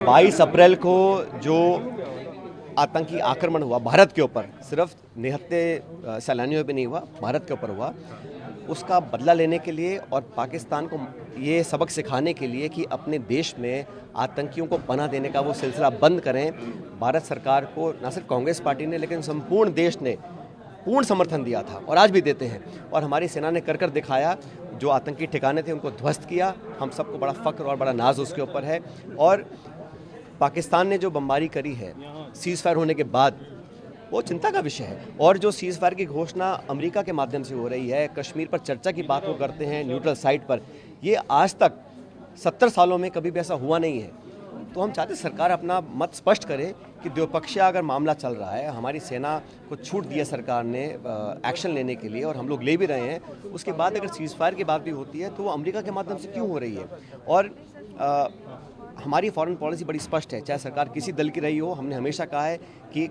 22 अप्रैल को जो आतंकी आक्रमण हुआ भारत के ऊपर, सिर्फ निहत्थे सैलानियों पे नहीं हुआ, भारत के ऊपर हुआ, उसका बदला लेने के लिए और पाकिस्तान को ये सबक सिखाने के लिए कि अपने देश में आतंकियों को पनाह देने का वो सिलसिला बंद करें, भारत सरकार को न सिर्फ कांग्रेस पार्टी ने लेकिन संपूर्ण देश ने पूर्ण समर्थन दिया था और आज भी देते हैं। और हमारी सेना ने कर दिखाया, जो आतंकी ठिकाने थे उनको ध्वस्त किया। हम सबको बड़ा फ़ख्र और बड़ा नाज उसके ऊपर है। और पाकिस्तान ने जो बमबारी करी है सीज़ फायर होने के बाद, वो चिंता का विषय है। और जो सीज़ फायर की घोषणा अमेरिका के माध्यम से हो रही है, कश्मीर पर चर्चा की बात वो करते हैं न्यूट्रल साइट पर, ये आज तक 70 सालों में कभी भी ऐसा हुआ नहीं है। तो हम चाहते सरकार अपना मत स्पष्ट करे कि द्विपक्षीय अगर मामला चल रहा है, हमारी सेना को छूट दिया सरकार ने एक्शन लेने के लिए और हम लोग ले भी रहे हैं, उसके बाद अगर सीज़ फायर की बात भी होती है तो वो अमेरिका के माध्यम से क्यों हो रही है। और हमारी फॉरेन पॉलिसी बड़ी स्पष्ट है, चाहे सरकार किसी दल की रही हो। हमने हमेशा कहा है कि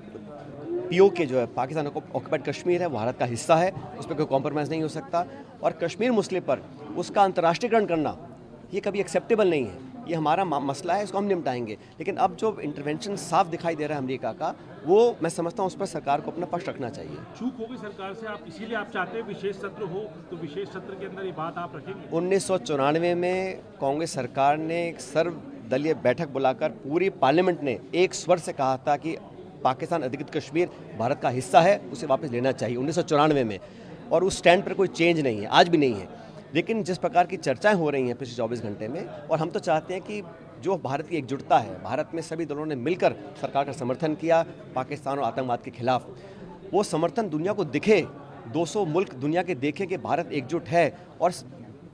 पीओके जो है, पाकिस्तान ऑक्युपाइड कश्मीर है, वो भारत का हिस्सा है, उस पर कोई कॉम्प्रोमाइज़ नहीं हो सकता। और कश्मीर मुस्लिम पर उसका अंतर्राष्ट्रीयकरण करना ये कभी एक्सेप्टेबल नहीं है। ये हमारा मसला है, इसको हम निपटाएंगे। लेकिन अब जो इंटरवेंशन साफ दिखाई दे रहा है अमेरिका का, वो मैं समझता हूँ उस पर सरकार को अपना पक्ष रखना चाहिए। चूक होगी सरकार से, आप इसीलिए आप चाहते हैं विशेष सत्र हो, तो विशेष सत्र के अंदर ये बात आप रखेंगे। 1994 में कांग्रेस सरकार ने एक सर्वदलीय बैठक बुलाकर पूरी पार्लियामेंट ने एक स्वर से कहा था कि पाकिस्तान अधिकृत कश्मीर भारत का हिस्सा है, उसे वापस लेना चाहिए 1994 में। और उस स्टैंड पर कोई चेंज नहीं है, आज भी नहीं है। लेकिन जिस प्रकार की चर्चाएं हो रही हैं पिछले 24 घंटे में, और हम तो चाहते हैं कि जो भारत की एकजुटता है, भारत में सभी दलों ने मिलकर सरकार का समर्थन किया पाकिस्तान और आतंकवाद के खिलाफ, वो समर्थन दुनिया को दिखे, 200 मुल्क दुनिया के देखें कि भारत एकजुट है। और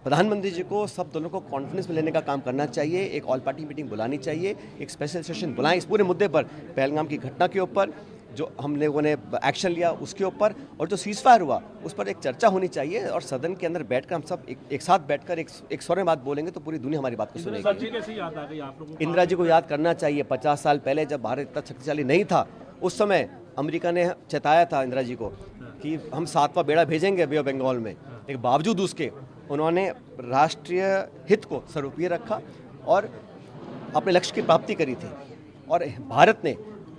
प्रधानमंत्री जी को सब दलों को कॉन्फ्रेंस में लेने का काम करना चाहिए, एक ऑल पार्टी मीटिंग बुलानी चाहिए, एक स्पेशल सेशन बुलाएं इस पूरे मुद्दे पर, पहलगाम की घटना के ऊपर जो हम लोगों ने एक्शन लिया उसके ऊपर, और जो सीज़ फायर हुआ उस पर एक चर्चा होनी चाहिए। और सदन के अंदर बैठकर हम सब एक साथ बैठकर एक स्वर में बात बोलेंगे तो पूरी दुनिया हमारी बात को सुनेगी। इंदिरा जी को याद करना चाहिए, 50 साल पहले जब भारत इतना शक्तिशाली नहीं था, उस समय अमेरिका ने चेताया था इंदिरा जी को कि हम 7वां बेड़ा भेजेंगे बे ऑफ बंगाल में, लेकिन बावजूद उसके उन्होंने राष्ट्रीय हित को सर्वोपरि रखा और अपने लक्ष्य की प्राप्ति करी थी। और भारत ने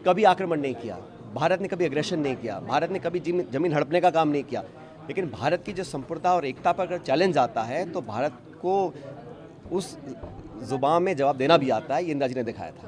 कभी आक्रमण नहीं किया, भारत ने कभी एग्रेशन नहीं किया, भारत ने कभी जमीन हड़पने का काम नहीं किया। लेकिन भारत की जो संप्रभुता और एकता पर अगर चैलेंज आता है तो भारत को उस जुबान में जवाब देना भी आता है, ये इंदिरा जी ने दिखाया था।